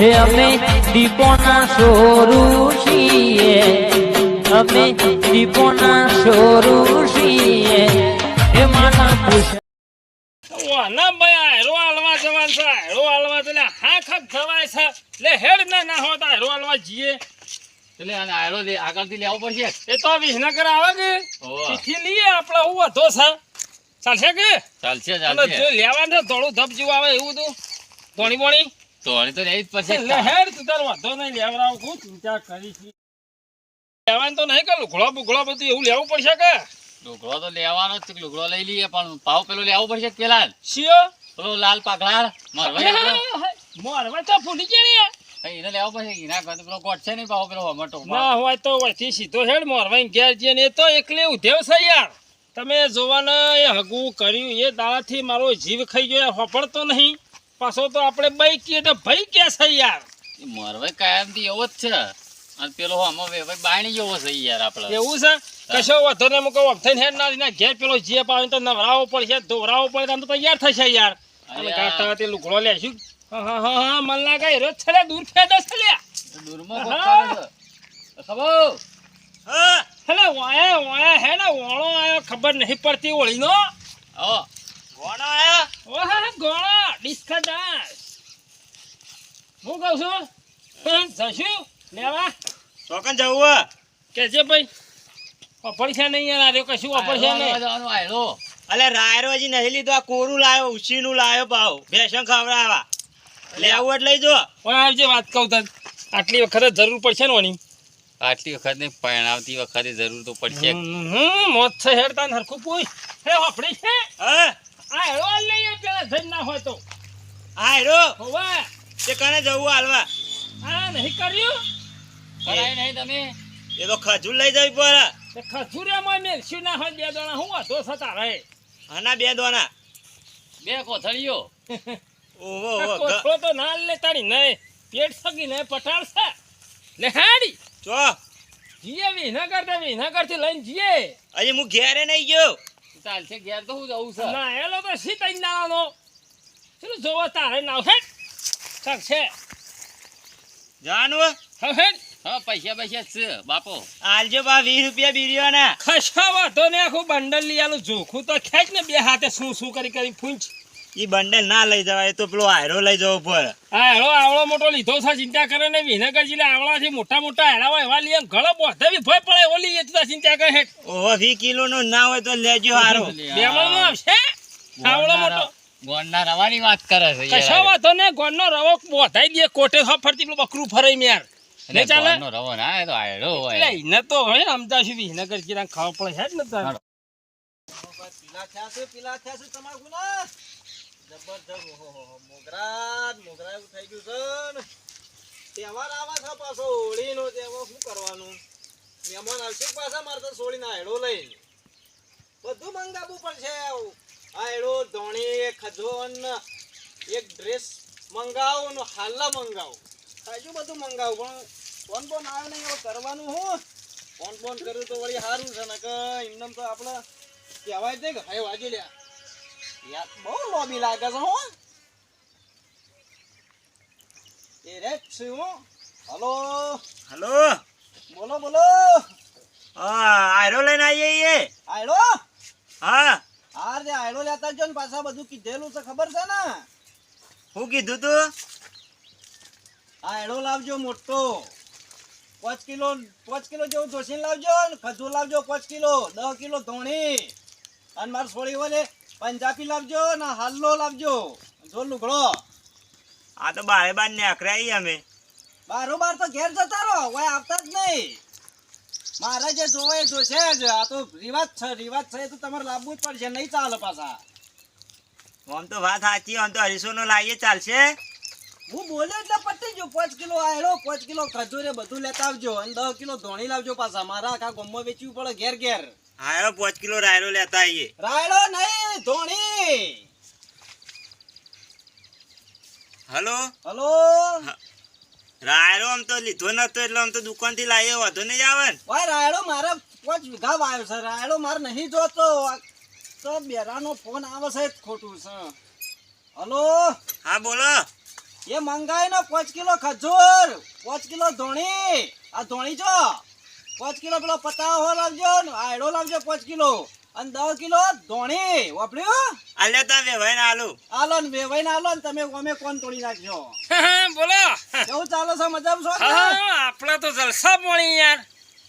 હે અમે દીપોના સોરું છીએ, અમે દીપોના સોરું છીએ. હે માના પૂછ ના ભાઈ હેરો હાલવા જવાનું છે, હેરો હાલવા એટલે હા ખક થવાય છે એટલે હેડ ના હોતા હેરો હાલવા જઈએ એટલે આને આયરો આગળથી લેવો પડશે. એ તો વિસનગર આવે કે પીઠી લઈએ આપણે હું વધો છે ચાલશે કે ચાલશે જો લેવાનું છે થોડું ધપ જેવું આવે એવું તો ધોણી બોણી ધોણી તો લેવી જ પડશે. એટલે હેડ તું તાર વધો નહીં લેવડાવ હું ચિંતા કરી છે લેવાનું તો નહીં કે લુગડો બુગડો બધું એવું લેવું પડશે કે લુગડો તો લેવાનો જ છે, લુગડો લઈ લઈએ પણ ભાવ પેલો લેવો પડશે પેલા શિયો પેલો લાલ પાકલાળ મોરવા તો ફૂલી ગયા ને એને લેવો પડશે. એના કરતા પેલો ગોટ છે નહીં ભાવ પેલો હમટો ના હોય તો વયથી સીધો હેડ મોરવા ઘેર જઈએ ને એ તો એકલી ઉધેવ છે યાર. તમે જોવાના એ હગું કર્યું એ દાડાથી મારો જીવ ખાઈ ગયો હોપડતો નહીં પાછો તો આપણે ભાઈ કીએ તો ભાઈ કે છે યાર. મોરવાઈ કાયમથી એવો જ છે અને પેલો આમાં બાયણી જેવો છે યાર આપણે. એવું છે કશો વધો ને મૂકો થઈને હેડ ના ઘેર પેલો જે પાવે તો નવરાવો પડશે ધોવરાવો પડે તો તૈયાર થશે યાર. અને કાઢતા તે લુગડો લેશું હા મન લાગે રોજ છલે દૂર ફેદે છલે દૂરમાં ખબર હા હેલે વાયા હે ને વણો આયો ખબર નહીં પડતી ઓળીનો આવો ગોણો આયો ઓહા ગોણો ડિસ્કડાસ હું કહું છું જશું લેવા ચોકન જવું કે છે ભાઈ ઓપડશે નહીં યાર આર્યો કશું ઓપડશે નહીં આયરો અલે રાયરો હજી નહીં લીધો આ કોરું લાયો ઉછીનું લાયો ભાવ ભેસણ ખવડાવવા લેવું એટલે લઈ જો પણ આવજે વાત કહું તને આટલી વખત જરૂર પડશે ને ઓની આટલી વખત ને પરણાવતી વખતે જરૂર તો પડશે. મોત છે હેડ તાન હરખું પૂછ હે હોપડી છે હા આ હેડો લઈએ પેલા જઈ ના હોય તો હા હેરો હોવા તે કને જવું હાલવા આ નહીં કર્યું કરાય નહીં તમે એ તો ખજૂર લઈ જવી પડે તે ખસુરિયામાં મેલશું ના હોય બે દોણા હું હતો છતાં રહે આના બે દોના બે કોથળીઓ ઓહો કોથળો તો ના લે તારી નહીં પેટ સગી ને પટાડશે લે હાડી ચો જીએ વિનગર થી લઈને જીએ હજી હું ઘેરે નહીં ગયો ચાલશે ઘેર તો હું જવું છે. ના એલો તો સીતાઈ નાવાનો ચલો જોવા તારે નાવ હેડ ચાલ છે જાનું હા હેડ હા પૈસા છે બાપો. આલજો બા 20 રૂપિયા બીરીઓ ના ખસા વાટો ને આખું બંડલ લઈ આલું જોખું તો ખેંચ ને બે હાથે શું કરી ફૂંચ ઈ બંડલ ના લઈ જવાય તો પેલો હાયરો લઈ જવો પડે હા હેડો આવડો મોટો લીધો છે ચિંતા કરે ને વિનગર જિલ્લા આવડાથી મોટા હેડા હોય એવા લઈએ ગળો બોધે બી ભય પડે ઓલી એ તું ચિંતા કરે હેડ ઓહો 20 કિલો નો ના હોય તો લેજો હારો બેમણ નો આવશે આવડો મોટો ગોળના રવાની વાત કરે છે યાર. કશા વાતો ને ગોળનો રવો બોધાઈ દે કોટે ફરતી પેલું બકરું ફરાઈ યાર ને ચાલે ગોળનો રવો ના એ તો આયરો હોય. એટલે એને તો હવે અમદા સુધી વિનગર જિલ્લા ખાવા પડે હેડ ને તાર પીલા થયા છે તમાકુ ના જબરદસ્ત મોગરા એવું થઈ ગયું છે તહેવાર આવા છે પાછો હોળીનો તહેવાર શું કરવાનું મહેમાન આવશે પાછા મારે તો સોળીને હેડો લઈને બધું મંગાવવું પડશે આ હેડો ધોણી ખજોન એક ડ્રેસ મંગાવો ને હાલા મંગાવો હજુ બધું મંગાવું પણ ફોન આવે નહીં એવું કરવાનું હું ફોન કર્યું તો વળી સારું છે ને કે એમને તો આપણે કહેવાય છે કે ભાઈ વાજી લ્યા યાર બહુ લોબી લાગે છે હો એ રે છું હલો હલો બોલો હા આયરો લઈને આવીએ આયરો હા જે આયરો લેતા જો ને પાછા બધું કીધેલું છે ખબર છે ને શું કીધું તું આયરો લાવજો મોટો 5 કિલો જેવું ધોસીને લાવજો ને ખજૂર લાવજો 5 કિલો 10 કિલો ધોણી અને મારે છોડી વડે પંજાબી લાવજો ને હાલ્લો લાવજો જો લુગડો આ તો બારે બાર ને અકરાઈ અમે બારોબાર તો ઘેર જતા રહો કોઈ આવતા જ નહીં મારે જે જોવે જોશે જ આ તો રિવાજ છે તો તમારે લાવવું જ પડશે નહીં ચાલે પાછા આમ તો વાત સાચી આમ તો 250 નો લાવીએ ચાલશે હું બોલ્યો એટલે પતી ગયો 5 કિલો આયરો 5 કિલો ખજૂરે બધું લેતા આવજો અને 10 કિલો ધોણી લાવજો પાછા મારા આખા ગોમમાં વેચવું પડે ઘેર આયરો 5 કિલો રાયરો લેતા આવીએ રાયરો નહીં ધોણી હલો રાયરો આમ તો લીધો નતો એટલે આમ તો દુકાન થી લાવ્યો વધુ નહીં આવે ને ભાઈ રાયરો મારે 5 વીઘા વાયો છે રાયરો મારે નહીં જોતો તો બેરાનો ફોન આવે છે ખોટું છે હલો હા બોલો એ મંગાઈ ને 5 કિલો ખજૂર 5 કિલો ધોણી આ ધોણી જો 5 કિલો પેલો પતાવો લાવજો ને આયડો લાવજો 5 કિલો અને 10 કિલો ધોણી વાપર્યું આલે તો વેવાઈ ના આલુ આલો ને વેવાઈ ને આલો ને તમે અમે કોણ તોડી નાખજો બોલો કેવું ચાલે છે મજામાં છો ને? હા આપણા તો જલસા પોણી યાર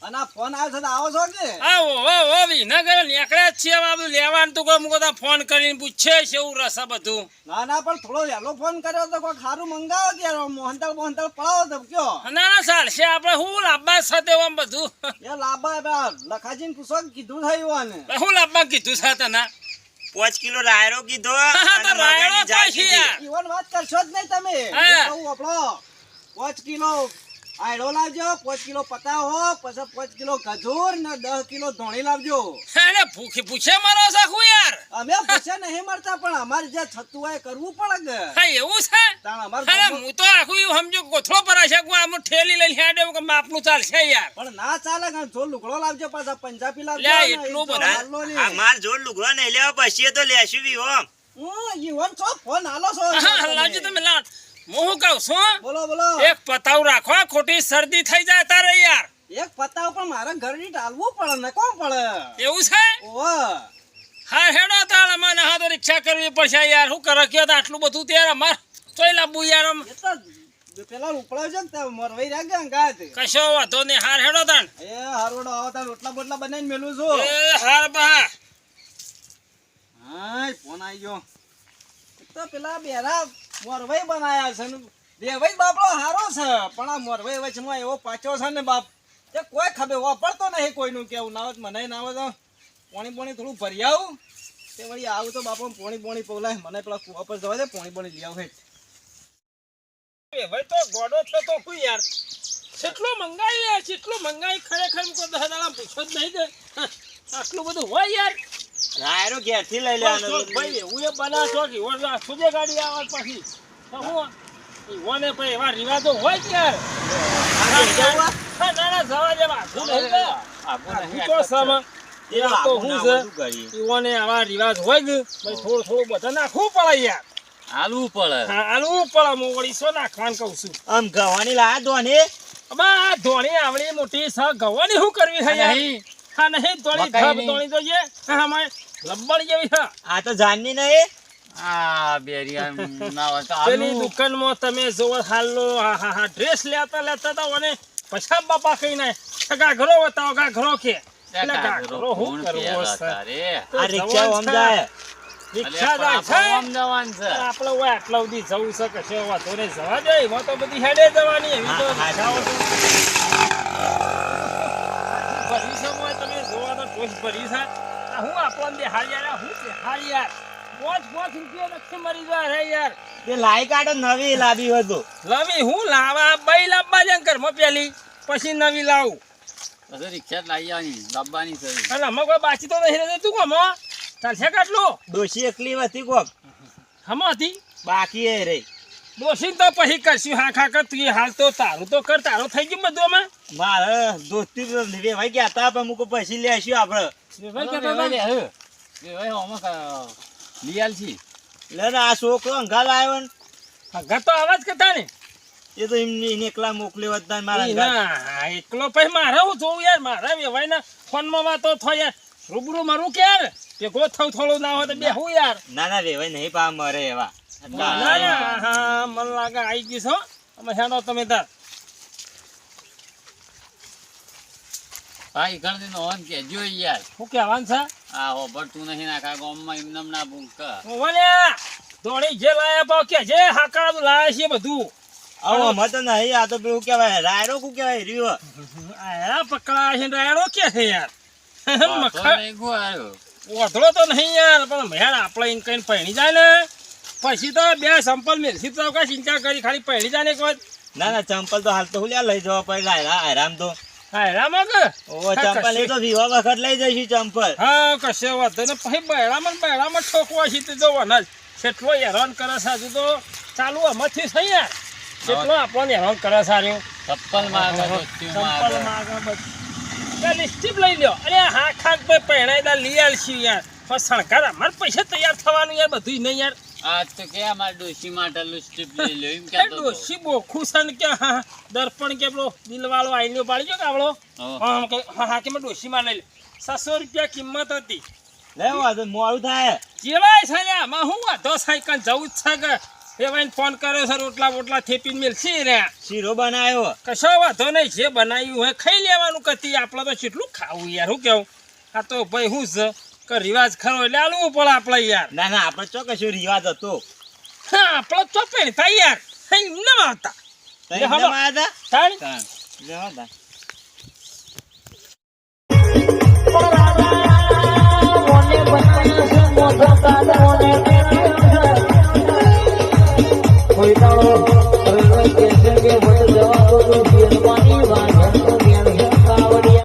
અને આ ફોન આવ્યો છે તો આવો છો કે આવો વિનગર નીકળ્યા જ છીએ આ બધું લેવાનું તો કોઈ મુકો ફોન કરીને પૂછે છે એવું રસ બધું ના ના પણ થોડો વહેલો ફોન કર્યો તો કોઈ ખારું મંગાવો કે મોહનતાળ પડાવો તો કયો ના ચાલશે આપણે હું લાંબા સાથે આમ બધું એ લાંબા લખાજીને પૂછો કે કીધું થયું ને હું લાંબા કીધું સાથે ના 5 કિલો રાયરો કીધો તો રાયડો થાય છે યાર ઈવન વાત કરશો જ નહીં તમે હા. કહું આપણો 5 કિલો આયડો લાવજો 5 કિલો પતાવો પછી 5 કિલો ખજૂર ને 10 કિલો ધોણી લાવજો અરે ભૂખી પૂછે મારો સાખું યાર અમે પૂછે નહીં મળતા પણ અમારે જે થતું હોય કરવું પડે કે હા એવું છે તાણ અમારે અરે હું તો આખું એવું સમજો કોથળો પર હશે કે આમ ઠેલી લઈને હેડે કે માપનું ચાલશે યાર પણ ના ચાલે કે જો લુગડો લાવજો પાછા પંજાબી લાવજો લે, ને, એટલું ઈ તો બધું? હાલો ને. આ માર જોડ લુગડો નહીં લેવા પછી તો લેશું બી હો ઈવન છો ફોન હાલો છો હા લાવજો તમે લાવ હું શું કહું છું બોલો બોલો એક પતાવ રાખો ખોટી શરદી થઈ જાય તારે યાર એક પતાવ પણ મારા ઘરની ટાળવું પડે ને કોણ પડે એવું છે ઓહો હા હેડો તાળ મને હા તો રિક્ષા કરવી પડશે યાર શું કરે કયો તો આટલું બધું ત્યારે અમાર તોય લાવવું યાર આમ એ તો પેલા ઉપડાવજો ને તો મરવાઈ રાખજે અંગાત કશો વાંધો નહીં હાર હેડો તાણ એ હારોડો આવો તાર રોટલા બોટલા બનાવીને મેલું છું એ હાર બા હાય ફોન આવી ગયો એક તો પેલા બેરા મોરવાઈ બનાયા છે ને દેવાઈ બાપડો હારો છે પણ આ મોરવાઈ વચમાં એવો પાછો છે ને બાપ તે કોઈ ખબર વાપરતો નહીં કોઈનું કેવું ના હોત મને ના હોય તો પોણી થોડું ભરી આવું તે વળી આવું તો બાપો પોણી પોલાય મને પેલા કુવા પર જવા દે પોણી લઈ આવું ભાઈ તો ગોડો છે તો કોઈ યાર કેટલું મંગાઈ યાર કેટલું મંગાઈ ખરેખર મુકો 10 દાડા પૂછો જ નહીં કે આટલું બધું હોય યાર રાયરો ઘેરથી લઈ લેવાનો ભાઈ એવું એ બનાવશો કે ઓર સુજે ગાડી આવે પછી તો હું ઈવોને ભાઈ એવા રિવાજો હોય કે યાર ના જવા દે આખું નહીં લે આખું તો સામા એ તો હું છે ઈવોને આવા રિવાજ હોય કે ભાઈ થોડું બધા નાખવું પડે યાર હાલવું પડે હા આલું પડે હું વળી શું નાખવાનું કહું છું આમ ગવાની લાયા દોને આ ધોણી આવડી મોટી સ ગવાની શું કરવી છે યાર હા નહીં ધોણી ધબ ધોણી તો છે હા માય લબ્બડ જેવી છે આ તો જાનની નહીં આ બેરિયા ના હોય તો પેલી હાલવું. દુકાનમાં તમે જોવો હાલનો હા ડ્રેસ લેતા તો અને પછા બાપા કઈ ના સગા ઘરો બતાવો ગા ઘરો કે એટલે ગા ઘરો શું કોણ કરવો પહેલા છે તારે? આ રિક્ષા ઓમ જાય રિક્ષા અલે જાય પણ છે આપણે આમ જવાનું છે. આપણે ઓય આટલા સુધી જવું છે કે છે વાતો ને જવા દે એમાં તો બધી હેડે જવાની એવી તો હા, જાઓ તો ભરી છે મોય તમે જોવા તો ટોચ ભરી છે આ હું આપણને બેહાડ્યા હું બેહાડ્યા 5 રૂપિયા નક્કી મરી જાય રે યાર તે લાઈ કાઢો નવી લાવી હતો લવી હું લાવા બઈ લાવવા જ ઘરમાં પેલી પછી નવી લાવું પછી રિક્ષા જ લાવી આવવાની, લાવવાની છે. અને અમે કોઈ બાચી તો નહીં રહેતી તું કોમ ચાલશે કાટલું ડોશી એકલી હતી કોક હમ હતી બાકી એ રે દોષી તો પછી કરશું હા ખા કર તું હાલ તો તારું તો કર તારો થઈ ગયું બધું અમે મારે દોસ્તી તો વેવાઈ ગયા હતા પણ મૂકો પછી લેશું આપણે ભાઈ કહેતા હતા ને, એ ભાઈ આમાં લઈ આલશી. લે ને આ છોકરો અંગાલ આવ્યો ને ઘર તો આવાજ કરતા ને એ તો એમને એકલા મોકલ્યો હતા મારા ઈ અંગાલ. ના એકલો પછી મારે હું જોઉં યાર મારા વેવાઈના ફોનમાં વાતો થાય યાર રૂબરૂ મારું કે યાર કે ગો થવું થોડું ના હોય તો બે હું યાર ના ના વેવાઈ નહીં પા મરે એવા ના ના હા મને લાગે આવી ગઈ છો અમે હેડો તમે તાર હા, ઈ ઘરથી નો હોન કહેજો યાર. શું કહેવાનું છે આ હોભળતું નહીં નાખા ગામમાં એમનેમ ના ભૂંકા. ઓવાલ્યા દોડી જે લાયા પાવ કે જે હાકડા લાયા છે બધું આવો મત નહીં આ તો પેલું કેવાય રાયરો કુ કેવાય રહ્યો આયા પકડા છે રાયડો કે છે યાર વાંધો મખા નહીં ગુવાયો. ઓધળો તો નહીં યાર પણ મેળ આપણે એને કઈ પહેણી જાય ને પછી તો બે સંપલ મેલસી તો કઈ ચિંતા કરી ખાલી પહેણી જાય ને એક વાર ના ના ચંપલ તો હાલ તો હું લઈ જવા પડે આરામ તો હા રામા કે ઓ ચંપલ એ તો વિવાહ વખત લઈ જઈશું ચંપલ હા કશે વાંધો ને પછી બહેરામાં ઠોકવા છે તે જોવાના જ કેટલો હેરાન કરે છે હજુ તો ચાલુ આમાંથી છે યાર કેટલો આપણને હેરાન કરે છે આર્યો ચપ્પલ માગે, ધોતિયું સંપલ માગે. માગે બધું લિસ્ટીપ લઈ લ્યો અરે હા ખાક ભાઈ પહેણાઈ દા લઈ આલશું યાર પણ સણકાર અમારે પૈસા તૈયાર થવાનું યાર બધું નહીં યાર આજ તો કે અમારા ડોશી માટે લિપસ્ટિક લઈ લ્યો એમ એ કહેતો હતો. ડોશી બહુ ખુશ છે ને કે હા દર્પણ કે પેલો દિલવાળો આઈનો પાડી ગયો કે આવડો હા. હા કે હા કે મેં ડોશીમાં લઈ લે 600 રૂપિયા કિંમત હતી લેવા તો મોડું થાય જેવાય છે ને આમાં હું વાંધો સાયકલ જવું જ છે કે એવાઈને ફોન કર્યો છે રોટલા બોટલા થેપીને મેલસી રે શીરો બનાવ્યો કશો વાંધો નહીં જે બનાવ્યું હોય ખાઈ લેવાનું કતી આપણે તો કેટલું ખાવું યાર શું કેવું આ તો ભાઈ હું છે કે રિવાજ ખરો એટલે આલવું પડે આપણે યાર ના ના આપણે ચોક્કસ રિવાજ હતો હા આપણે તો પહેરતા યાર નહીં આવતા તઈ લે, હવે. જમા હતા તાણી તાણ. જમા હતા